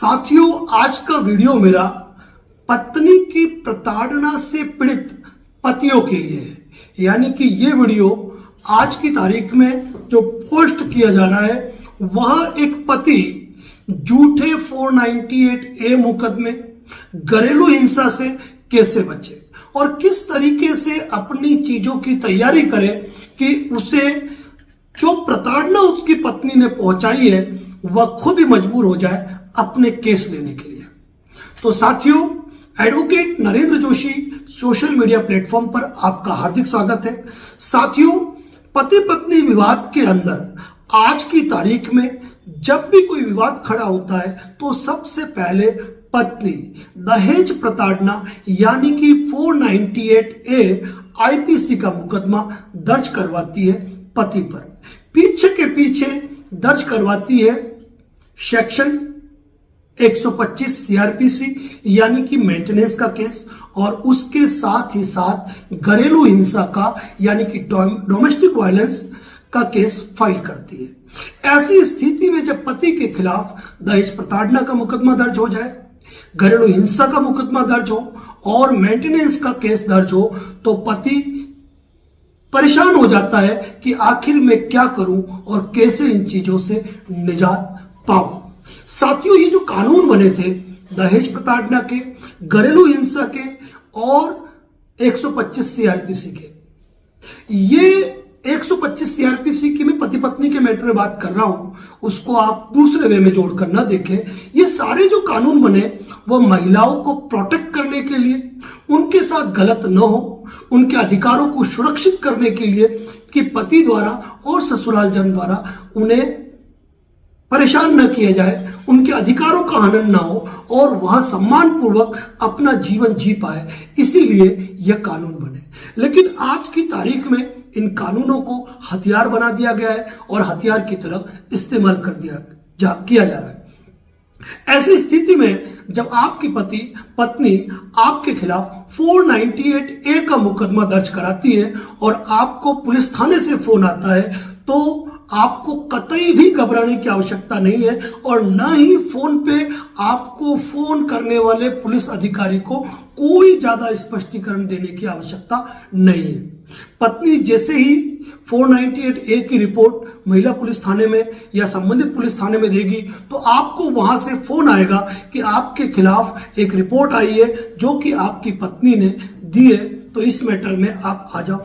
साथियों, आज का वीडियो मेरा पत्नी की प्रताड़ना से पीड़ित पतियों के लिए है। यानी कि ये वीडियो आज की तारीख में जो पोस्ट किया जा रहा है वह एक पति झूठे 498A मुकदमे, घरेलू हिंसा से कैसे बचे और किस तरीके से अपनी चीजों की तैयारी करे कि उसे जो प्रताड़ना उसकी पत्नी ने पहुंचाई है वह खुद ही मजबूर हो जाए अपने केस लेने के लिए। तो साथियों, advocate Narendra Joshi social media platform पर आपका हार्दिक स्वागत है। साथियों, पति पत्नी विवाद के अंदर आज की तारीख में जब भी कोई विवाद खड़ा होता है तो सबसे पहले पत्नी दहेज प्रताड़ना यानी कि 498A IPC का मुकदमा दर्ज करवाती है पति पर। पीछे के पीछे दर्ज करवाती है सेक्शन 125 CRPC यानी कि मेंटेनेंस का केस और उसके साथ ही साथ घरेलू हिंसा का यानी कि डोमेस्टिक वायलेंस का केस फाइल करती है। ऐसी स्थिति में जब पति के खिलाफ दहेज प्रताड़ना का मुकदमा दर्ज हो जाए, घरेलू हिंसा का मुकदमा दर्ज हो और मेंटेनेंस का केस दर्ज हो तो पति परेशान हो जाता है कि आखिर मैं क्या करूं और कैसे इन चीजों से निजात पाऊं। साथियों, ये जो कानून बने थे दहेज प्रताड़ना के, घरेलू हिंसा के और 125 CRPC के, ये 125 CRPC की मैं पति पत्नी के मैटर में बात कर रहा हूं, उसको आप दूसरे वे में जोड़कर ना देखें। ये सारे जो कानून बने वह महिलाओं को प्रोटेक्ट करने के लिए, उनके साथ गलत न हो, उनके अधिकारों को सुरक्षित करने के लिए कि पति द्वारा और ससुराल जन द्वारा उन्हें परेशान न किया जाए, उनके अधिकारों का हनन ना हो और वह सम्मान पूर्वक अपना जीवन जी पाए, इसीलिए यह कानून बने। लेकिन आज की तारीख में इन कानूनों को हथियार बना दिया गया है और हथियार की तरह इस्तेमाल किया जा रहा है। ऐसी स्थिति में जब आपकी पत्नी आपके खिलाफ 498A का मुकदमा दर्ज कराती है और आपको पुलिस थाने से फोन आता है तो आपको कतई भी घबराने की आवश्यकता नहीं है और न ही फोन पे आपको फोन करने वाले पुलिस अधिकारी को कोई ज्यादा स्पष्टीकरण देने की आवश्यकता नहीं है। पत्नी जैसे ही 498A की रिपोर्ट महिला पुलिस थाने में या संबंधित पुलिस थाने में देगी तो आपको वहां से फोन आएगा कि आपके खिलाफ एक रिपोर्ट आई है जो कि आपकी पत्नी ने दी है, तो इस मैटर में आप आ जाओ।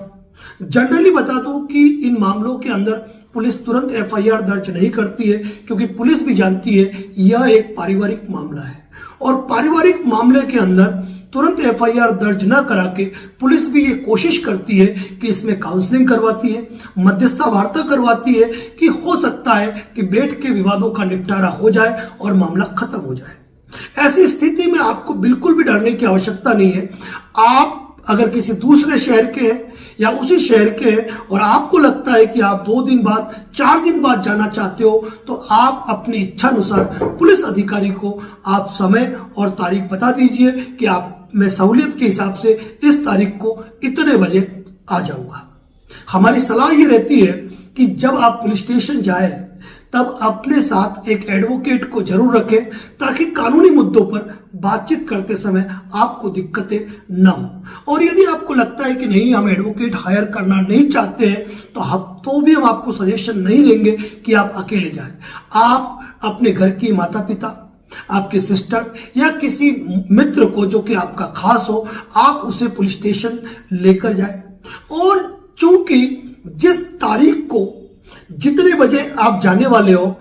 जनरली बता दूं कि इन मामलों के अंदर पुलिस तुरंत FIR दर्ज नहीं करती है क्योंकि पुलिस भी जानती है यह एक पारिवारिक मामला है और पारिवारिक मामले के अंदर तुरंत FIR दर्ज न करा के पुलिस भी ये कोशिश करती है कि इसमें काउंसलिंग करवाती है, मध्यस्थता वार्ता करवाती है कि हो सकता है कि बैठ के विवादों का निपटारा हो जाए और मामला खत्म हो जाए। ऐसी स्थिति में आपको बिल्कुल भी डरने की आवश्यकता नहीं है। आप अगर किसी दूसरे शहर के हैं या उसी शहर के हैं और आपको लगता है कि आप 2 दिन बाद 4 दिन बाद जाना चाहते हो तो आप अपनी इच्छा अनुसार पुलिस अधिकारी को आप समय और तारीख बता दीजिए कि आप मैं सहूलियत के हिसाब से इस तारीख को इतने बजे आ जाऊंगा। हमारी सलाह ये रहती है कि जब आप पुलिस स्टेशन जाए तब अपने साथ एक एडवोकेट को जरूर रखें ताकि कानूनी मुद्दों पर बातचीत करते समय आपको दिक्कतें न हो। और यदि आपको लगता है कि नहीं, हम एडवोकेट हायर करना नहीं चाहते हैं तो भी हम आपको सजेशन नहीं देंगे कि आप अकेले जाएं। आप अपने घर की माता पिता, आपके सिस्टर या किसी मित्र को जो कि आपका खास हो, आप उसे पुलिस स्टेशन लेकर जाएं। और चूंकि जिस तारीख को जितने बजे आप जाने वाले हो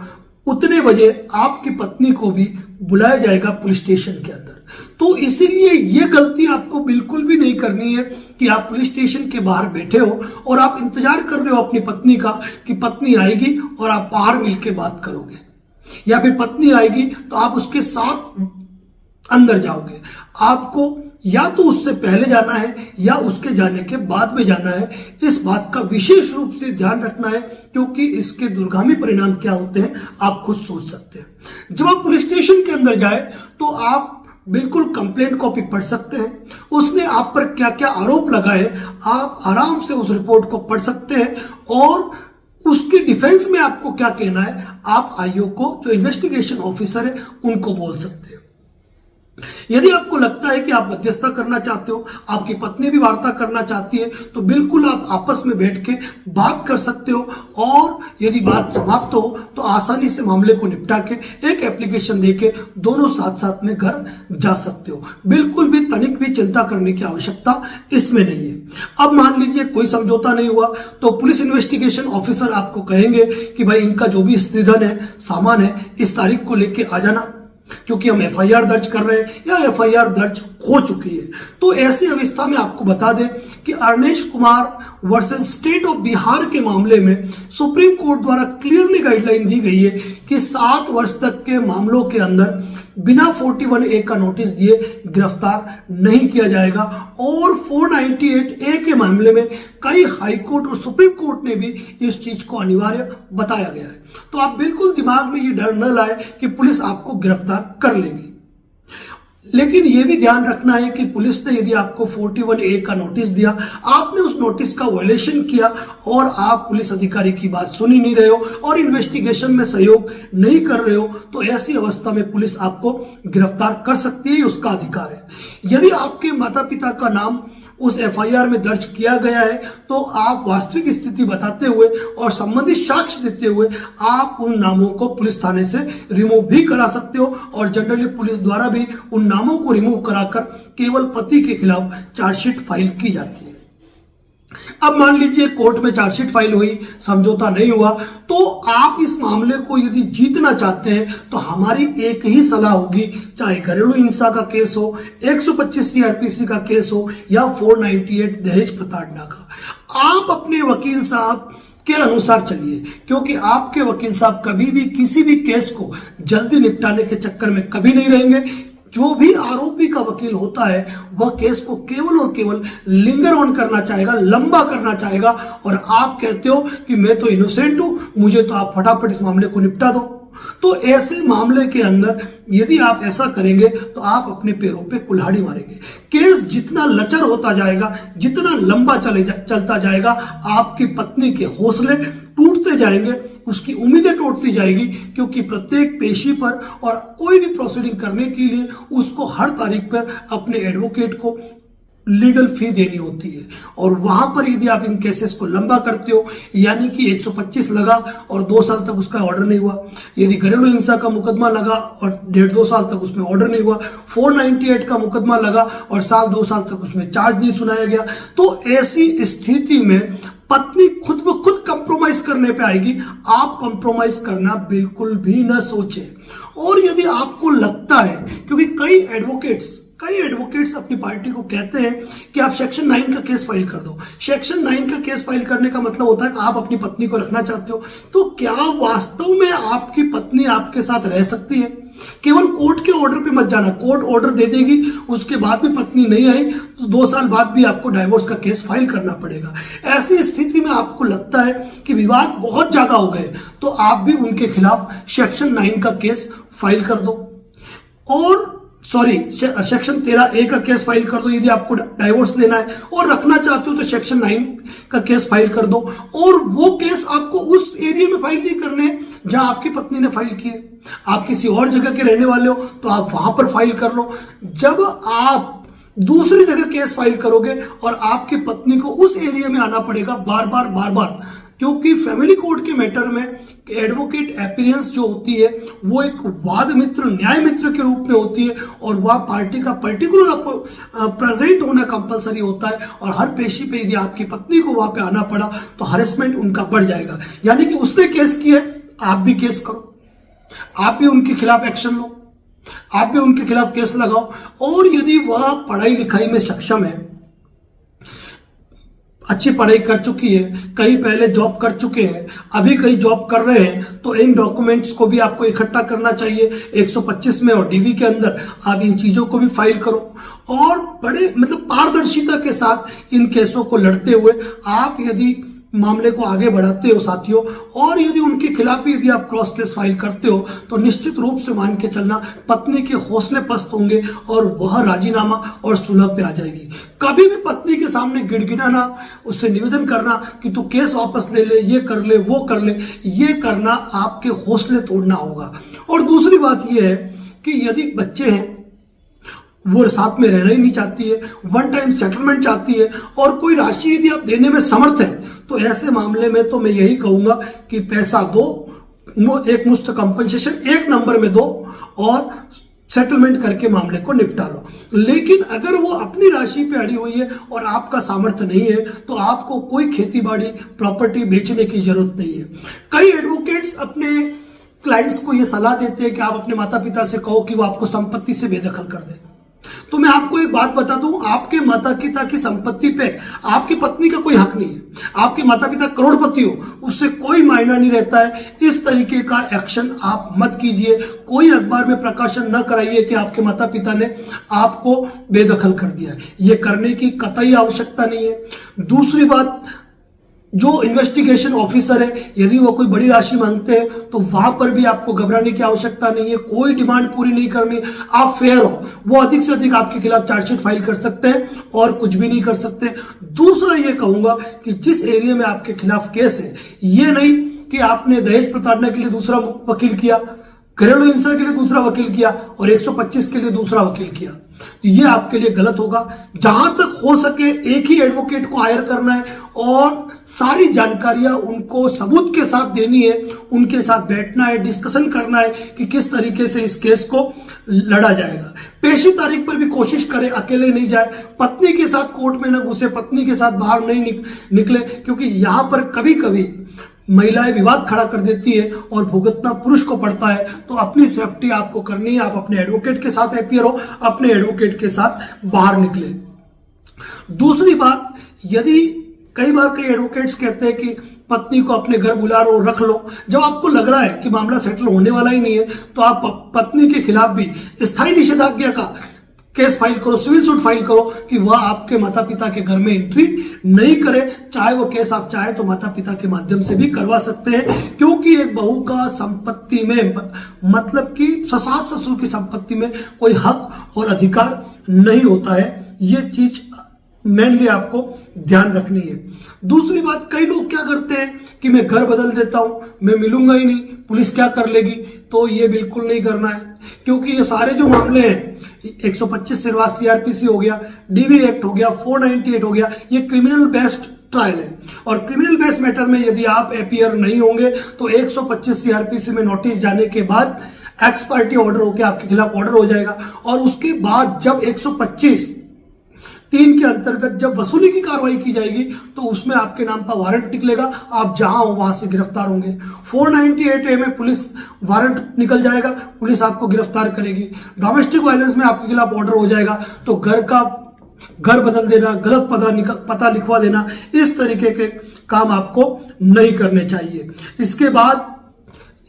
उतने बजे आपकी पत्नी को भी बुलाया जाएगा पुलिस स्टेशन के अंदर, तो इसीलिए यह गलती आपको बिल्कुल भी नहीं करनी है कि आप पुलिस स्टेशन के बाहर बैठे हो और आप इंतजार कर रहे हो अपनी पत्नी का कि पत्नी आएगी और आप बाहर मिलकर बात करोगे, या फिर पत्नी आएगी तो आप उसके साथ अंदर जाओगे। आपको या तो उससे पहले जाना है या उसके जाने के बाद में जाना है। इस बात का विशेष रूप से ध्यान रखना है क्योंकि इसके दूरगामी परिणाम क्या होते हैं आप खुद सोच सकते हैं। जब आप पुलिस स्टेशन के अंदर जाए तो आप बिल्कुल कंप्लेंट कॉपी पढ़ सकते हैं, उसने आप पर क्या क्या आरोप लगाए आप आराम से उस रिपोर्ट को पढ़ सकते हैं और उसके डिफेंस में आपको क्या कहना है, आप आईओ को, जो इन्वेस्टिगेशन ऑफिसर है, उनको बोल सकते हो। यदि आपको लगता है कि आप मध्यस्थता करना चाहते हो, आपकी पत्नी भी वार्ता करना चाहती है, तो बिल्कुल आप आपस में बैठ के बात कर सकते हो, और यदि बात समाप्त हो तो आसानी से मामले को निपटा के एक एप्लीकेशन देके दोनों साथ साथ में घर जा सकते हो। बिल्कुल भी तनिक भी चिंता करने की आवश्यकता इसमें नहीं है। अब मान लीजिए कोई समझौता नहीं हुआ, तो पुलिस इन्वेस्टिगेशन ऑफिसर आपको कहेंगे कि भाई इनका जो भी स्त्रीधन है, सामान है, इस तारीख को लेके आ जाना, क्योंकि हम एफआईआर दर्ज कर रहे हैं या एफआईआर दर्ज हो चुकी है। तो ऐसी अवस्था में आपको बता दें कि Arnesh Kumar versus state of Bihar के मामले में सुप्रीम कोर्ट द्वारा क्लियरली गाइडलाइन दी गई है कि 7 वर्ष तक के मामलों के अंदर बिना 41A का नोटिस दिए गिरफ्तार नहीं किया जाएगा, और 498A के मामले में कई हाईकोर्ट और सुप्रीम कोर्ट ने भी इस चीज को अनिवार्य बताया गया है। तो आप बिल्कुल दिमाग में ये डर न लाए कि पुलिस आपको गिरफ्तार कर लेगी। लेकिन यह भी ध्यान रखना है कि पुलिस ने यदि आपको 41A का नोटिस दिया, आपने उस नोटिस का वायलेशन किया और आप पुलिस अधिकारी की बात सुन ही नहीं रहे हो और इन्वेस्टिगेशन में सहयोग नहीं कर रहे हो, तो ऐसी अवस्था में पुलिस आपको गिरफ्तार कर सकती है, उसका अधिकार है। यदि आपके माता पिता का नाम उस एफआईआर में दर्ज किया गया है, तो आप वास्तविक स्थिति बताते हुए और संबंधित साक्ष्य देते हुए आप उन नामों को पुलिस थाने से रिमूव भी करा सकते हो, और जनरली पुलिस द्वारा भी उन नामों को रिमूव कराकर केवल पति के खिलाफ चार्जशीट फाइल की जाती है। अब मान लीजिए कोर्ट में चार्जशीट फाइल हुई, समझौता नहीं हुआ, तो आप इस मामले को यदि जीतना चाहते हैं तो हमारी एक ही सलाह होगी, चाहे घरेलू हिंसा का केस हो, 125 सीआरपीसी का केस हो या 498 दहेज प्रताड़ना का, आप अपने वकील साहब के अनुसार चलिए, क्योंकि आपके वकील साहब कभी भी किसी भी केस को जल्दी निपटाने के चक्कर में कभी नहीं रहेंगे। जो भी आरोपी का वकील होता है वह केस को केवल और केवल लिंगर ऑन करना चाहेगा, लंबा करना चाहेगा, और आप कहते हो कि मैं तो इनोसेंट हूं, मुझे तो आप फटाफट इस मामले को निपटा दो। तो ऐसे मामले के अंदर यदि आप ऐसा करेंगे तो आप अपने पैरों पे कुल्हाड़ी मारेंगे। केस जितना लचर होता जाएगा, जितना लंबा चलता जाएगा, आपकी पत्नी के हौसले टूटते जाएंगे, उसकी उम्मीदें टूटती जाएगी, क्योंकि प्रत्येक पेशी पर और कोई भी प्रोसीडिंग करने के लिए उसको हर तारीख पर अपने एडवोकेट को लीगल फी देनी होती है, और वहां पर यदि आप इन केसेस को लंबा करते हो, यानी कि 125 लगा और 2 साल तक उसका ऑर्डर नहीं हुआ, यदि घरेलू हिंसा का मुकदमा लगा और 1.5-2 साल तक उसमें ऑर्डर नहीं हुआ, 498 का मुकदमा लगा और 1-2 साल तक उसमें चार्ज नहीं सुनाया गया, तो ऐसी स्थिति में पत्नी खुद ब खुद कंप्रोमाइज करने पे आएगी। आप कंप्रोमाइज करना बिल्कुल भी न सोचे। और यदि आपको लगता है, क्योंकि कई एडवोकेट्स अपनी पार्टी को कहते हैं कि आप सेक्शन 9 का केस फाइल कर दो। सेक्शन 9 का केस फाइल करने का मतलब होता है कि आप अपनी पत्नी को रखना चाहते हो। तो क्या वास्तव में आपकी पत्नी आपके साथ रह सकती है? केवल कोर्ट के ऑर्डर पे मत जाना, कोर्ट ऑर्डर दे देगी, उसके बाद भी पत्नी नहीं आई तो 2 साल बाद भी आपको डाइवोर्स का केस फाइल करना पड़ेगा। ऐसी स्थिति में आपको लगता है कि विवाद बहुत ज्यादा हो गए, तो आप भी उनके खिलाफ सेक्शन 9 का केस फाइल कर दो, और सेक्शन 13A का केस फाइल कर दो यदि आपको डाइवोर्स लेना है, और रखना चाहते हो तो सेक्शन 9 का केस फाइल कर दो। और वो केस आपको उस एरिया में फाइल नहीं करने जहां आपकी पत्नी ने फाइल किए। आप किसी और जगह के रहने वाले हो तो आप वहां पर फाइल कर लो। जब आप दूसरी जगह केस फाइल करोगे और आपकी पत्नी को उस एरिया में आना पड़ेगा बार बार, क्योंकि फैमिली कोर्ट के मैटर में एडवोकेट अपीयरेंस जो होती है वो एक वाद मित्र, न्याय मित्र के रूप में होती है, और वह पार्टी का पर्टिकुलर आपको प्रेजेंट होना कंपलसरी होता है। और हर पेशी पे यदि आपकी पत्नी को वहां पे आना पड़ा तो हरेसमेंट उनका बढ़ जाएगा। यानी कि उसने केस किया है, आप भी केस करो, आप भी उनके खिलाफ एक्शन लो, आप भी उनके खिलाफ केस लगाओ। और यदि वह पढ़ाई लिखाई में सक्षम है, अच्छी पढ़ाई कर चुकी है, कहीं पहले जॉब कर चुके हैं, अभी कहीं जॉब कर रहे हैं, तो इन डॉक्यूमेंट्स को भी आपको इकट्ठा करना चाहिए 125 में, और डीवी के अंदर आप इन चीजों को भी फाइल करो। और बड़े पारदर्शिता के साथ इन केसों को लड़ते हुए आप यदि मामले को आगे बढ़ाते हो साथियों, और यदि उनके खिलाफ भी यदि आप क्रॉस केस फाइल करते हो तो निश्चित रूप से मान के चलना पत्नी के हौसले पस्त होंगे और वह राजीनामा और सुलह पे आ जाएगी। कभी भी पत्नी के सामने गिड़गिड़ाना, उससे निवेदन करना कि तू केस वापस ले ले, ये कर ले, वो कर ले, ये करना आपके हौसले तोड़ना होगा। और दूसरी बात यह है कि यदि बच्चे हैं, वो साथ में रहना ही नहीं चाहती है, वन टाइम सेटलमेंट चाहती है और कोई राशि यदि आप देने में समर्थ है, तो ऐसे मामले में तो मैं यही कहूंगा कि पैसा दो, एक मुश्त कंपनसेशन एक नंबर में दो और सेटलमेंट करके मामले को निपटा लो। लेकिन अगर वो अपनी राशि पे अड़ी हुई है और आपका सामर्थ्य नहीं है तो आपको कोई खेती बाड़ी प्रॉपर्टी बेचने की जरूरत नहीं है। कई एडवोकेट्स अपने क्लाइंट्स को यह सलाह देते हैं कि आप अपने माता पिता से कहो कि वो आपको संपत्ति से बेदखल कर दे। तो मैं आपको एक बात बता दूं, आपके माता पिता की संपत्ति पे आपकी पत्नी का कोई हक नहीं है। आपके माता पिता करोड़पति हो, उससे कोई मायना नहीं रहता है। इस तरीके का एक्शन आप मत कीजिए। कोई अखबार में प्रकाशन न कराइए कि आपके माता पिता ने आपको बेदखल कर दिया है। यह करने की कतई आवश्यकता नहीं है। दूसरी बात, जो इन्वेस्टिगेशन ऑफिसर है यदि वो कोई बड़ी राशि मांगते हैं तो वहां पर भी आपको घबराने की आवश्यकता नहीं है। कोई डिमांड पूरी नहीं करनी, आप फेयर हो। वो अधिक से अधिक आपके खिलाफ चार्जशीट फाइल कर सकते हैं और कुछ भी नहीं कर सकते। दूसरा ये कहूंगा कि जिस एरिया में आपके खिलाफ केस है, ये नहीं कि आपने दहेज प्रताड़ना के लिए दूसरा वकील किया, घरेलू हिंसा के लिए दूसरा वकील किया और 125 के लिए दूसरा वकील किया, तो ये आपके लिए गलत होगा। जहां तक हो सके एक ही एडवोकेट को हायर करना है और सारी जानकारियां उनको सबूत के साथ देनी है, उनके साथ बैठना है, डिस्कशन करना है कि किस तरीके से इस केस को लड़ा जाएगा। पेशी तारीख पर भी कोशिश करें, अकेले नहीं जाए, पत्नी के साथ कोर्ट में न घुसे, पत्नी के साथ बाहर नहीं निकले, क्योंकि यहां पर कभी कभी महिलाएं विवाद खड़ा कर देती है और भुगतना पुरुष को पड़ता है। तो अपनी सेफ्टी आपको करनी है। आप अपने एडवोकेट के साथ अपीयर हो, अपने एडवोकेट के साथ बाहर निकले। दूसरी बात, यदि कई बार कई एडवोकेट्स कहते हैं कि पत्नी को अपने घर बुला लो, रख लो। जब आपको लग रहा है कि मामला सेटल होने वाला ही नहीं है तो आप पत्नी के खिलाफ भी स्थायी निषेधाज्ञा का केस फाइल करो, सिविल सूट फाइल करो कि वह आपके माता पिता के घर में एंट्री नहीं करे। चाहे वो केस आप चाहे तो माता पिता के माध्यम से भी करवा सकते हैं, क्योंकि एक बहू का संपत्ति में मतलब कि सास ससुर की संपत्ति में कोई हक और अधिकार नहीं होता है। ये चीज मेनली आपको ध्यान रखनी है। दूसरी बात, कई लोग क्या करते हैं कि मैं घर बदल देता हूं, मैं मिलूंगा ही नहीं, पुलिस क्या कर लेगी। तो ये बिल्कुल नहीं करना है, क्योंकि ये सारे जो मामले हैं 125 सिरवा सीआरपीसी हो गया, डीवी एक्ट हो गया, 498 हो गया, ये क्रिमिनल बेस्ड ट्रायल है। और क्रिमिनल बेस्ड मैटर में यदि आप अपीयर नहीं होंगे तो 125 सीआरपीसी में नोटिस जाने के बाद एक्स पार्टी ऑर्डर होकर आपके खिलाफ ऑर्डर हो जाएगा। और उसके बाद जब 125(3) के अंतर्गत जब वसूली की कार्रवाई की जाएगी तो उसमें आपके नाम का वारंट निकलेगा, आप जहां हो वहां से गिरफ्तार होंगे। 498A में पुलिस वारंट निकल जाएगा, पुलिस आपको गिरफ्तार करेगी। डोमेस्टिक वायलेंस में आपके खिलाफ ऑर्डर हो जाएगा तो घर बदल देना, गलत पता लिखवा देना, इस तरीके के काम आपको नहीं करने चाहिए। इसके बाद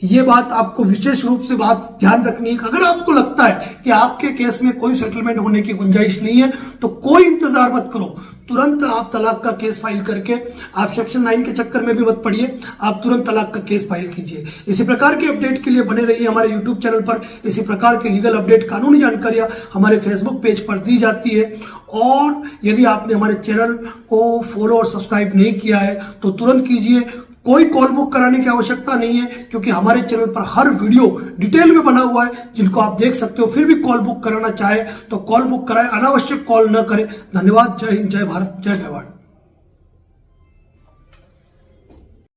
ये बात आपको विशेष रूप से बात ध्यान रखनी है कि अगर आपको लगता है कि आपके केस में कोई सेटलमेंट होने की गुंजाइश नहीं है तो कोई इंतजार मत करो, तुरंत आप तलाक का केस फाइल करके, आप सेक्शन 9 के चक्कर में भी मत पड़िए, आप तुरंत तलाक का केस फाइल कीजिए। इसी प्रकार के अपडेट के लिए बने रहिए हमारे यूट्यूब चैनल पर। इसी प्रकार के लीगल अपडेट, कानूनी जानकारियां हमारे फेसबुक पेज पर दी जाती है। और यदि आपने हमारे चैनल को फॉलो और सब्सक्राइब नहीं किया है तो तुरंत कीजिए। कोई कॉल बुक कराने की आवश्यकता नहीं है, क्योंकि हमारे चैनल पर हर वीडियो डिटेल में बना हुआ है जिनको आप देख सकते हो। फिर भी कॉल बुक कराना चाहे तो कॉल बुक कराएं, अनावश्यक कॉल न करें। धन्यवाद। जय हिंद, जय भारत, जय मेवाड़।